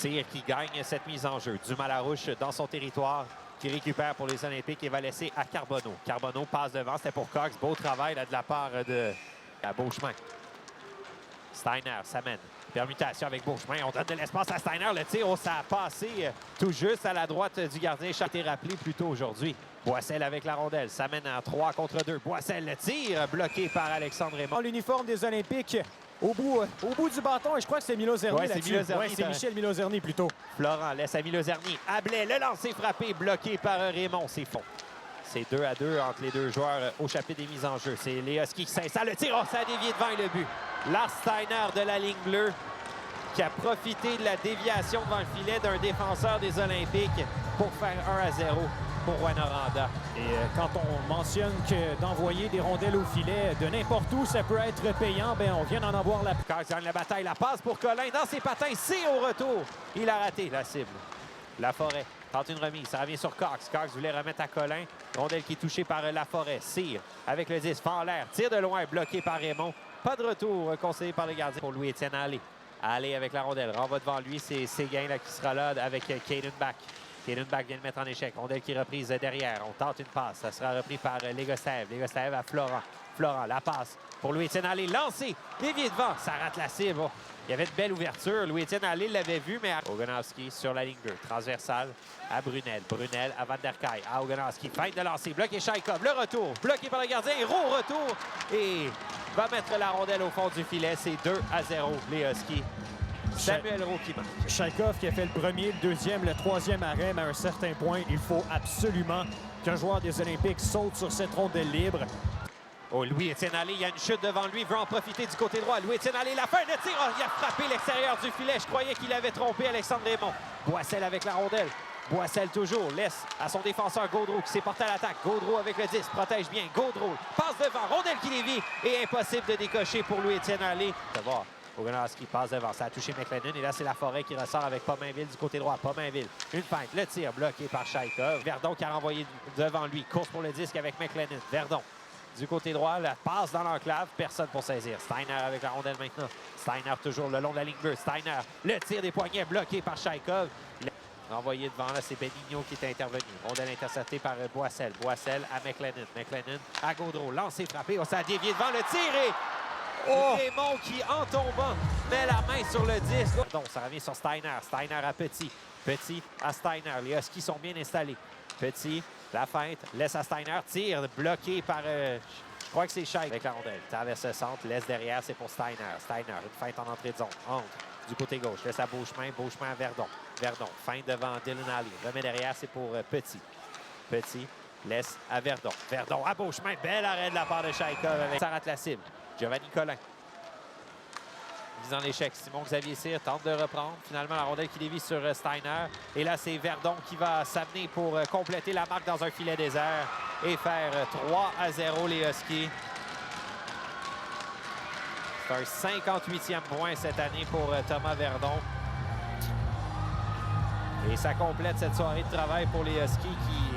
Cyr qui gagne cette mise en jeu. Dumas-Larouche dans son territoire, qui récupère pour les Olympiques et va laisser à Carbonneau. Carbonneau passe devant, c'était pour Cox. Beau travail là, de la part de Beauchemin. Steiner s'amène. Permutation avec Beauchemin. On donne de l'espace à Steiner. Le tir, ça a passé tout juste à la droite du gardien. Ça a été rappelé plus tôt aujourd'hui. Boissel avec la rondelle. S'amène en 3 contre 2. Boissel, le tir bloqué par Alexandre Raymond. L'uniforme des Olympiques au bout du bâton. Et je crois que c'est Milo Zerny. Ouais, c'est Michel Milo Zerny plutôt. Florent laisse à Milo Zerny. Ablais, le lancer frappé, bloqué par Raymond. C'est fond. C'est 2-2 entre les deux joueurs au chapitre des mises en jeu. C'est les Huskies qui s'installent. Le tir, ça a dévié devant et le but. Lars Steiner de la ligne bleue qui a profité de la déviation devant le filet d'un défenseur des Olympiques pour faire 1-0 pour Rwanda. Et quand on mentionne que d'envoyer des rondelles au filet de n'importe où, ça peut être payant, bien, on vient d'en avoir la... Cox gagne la bataille, la passe pour Collin dans ses patins, c'est au retour. Il a raté la cible. Laforêt tente une remise, ça revient sur Cox. Cox voulait remettre à Collin. Rondelle qui est touchée par Laforêt. Cyr avec le 10, fend en l'air, tire de loin, bloqué par Raymond. Pas de retour conseillé par le gardien pour Louis-Étienne Allé. Allé avec la rondelle, renvoie devant lui, c'est Séguin là, qui sera là avec Caden Back. Caden Back vient de mettre en échec. Rondelle qui est reprise derrière. On tente une passe. Ça sera repris par Legostev. Legostev à Florent. Florent, la passe pour Louis-Étienne Allé. Lancé. Dévié devant. Ça rate la cible. Oh. Il y avait de belles ouvertures. Louis-Étienne Allé l'avait vu, mais Ogonowski sur la ligne 2. Transversale à Brunel. Brunel à Van der Kay. À Ogonowski. Feinte de lancer. Bloqué Chaikov. Le retour. Bloqué par le gardien. Héros retour. Et va mettre la rondelle au fond du filet. C'est 2-0 les Huskies. Samuel Roux qui marque. Chaikov qui a fait le premier, le deuxième, le troisième arrêt, mais à un certain point, il faut absolument qu'un joueur des Olympiques saute sur cette rondelle libre. Oh, Louis-Étienne Allé, il y a une chute devant lui, il veut en profiter du côté droit. Louis-Étienne Allé, la fin de tir, oh, il a frappé l'extérieur du filet. Je croyais qu'il avait trompé Alexandre Raymond. Boissel avec la rondelle. Boissel toujours laisse à son défenseur Gaudreau qui s'est porté à l'attaque. Gaudreau avec le 10, protège bien. Gaudreau passe devant, rondelle qui dévie et impossible de décocher pour Louis-Étienne Allé. Ogonowski passe devant, ça a touché McLennan et là c'est Laforêt qui ressort avec Pomainville du côté droit. Pomainville, une feinte, le tir bloqué par Chaikov. Verdon qui a renvoyé devant lui, course pour le disque avec McLennan. Verdon du côté droit, la passe dans l'enclave, personne pour saisir. Steiner avec la rondelle maintenant. Steiner toujours le long de la ligne bleue. Steiner, le tir des poignets bloqué par Chaikov. Renvoyé devant, là c'est Benigno qui est intervenu. Rondelle interceptée par Boissel. Boissel à McLennan. McLennan à Gaudreau, lancé, frappé, ça a dévié devant, le tir et... Oh! Raymond qui, en tombant, met la main sur le disque. Donc, ça revient sur Steiner. Steiner à Petit. Petit à Steiner. Les Huskies sont bien installés. Petit, la feinte, laisse à Steiner. Tire, bloqué par, je crois que c'est Scheik avec la rondelle. Traverse le centre, laisse derrière, c'est pour Steiner. Steiner, une feinte en entrée de zone. Entre du côté gauche, laisse à Beauchemin. Beauchemin à Verdon. Verdon, feinte devant Dylan Alley. Remet derrière, c'est pour Petit. Petit, laisse à Verdon. Verdon à Beauchemin. Bel arrêt de la part de Chaikov avec... Ça rate la cible. Giovanni Collin. Mise en échec. Simon-Xavier Cyr tente de reprendre. Finalement, la rondelle qui dévie sur Steiner. Et là, c'est Verdon qui va s'amener pour compléter la marque dans un filet désert et faire 3-0 les Huskies. C'est un 58e point cette année pour Thomas Verdon. Et ça complète cette soirée de travail pour les Huskies qui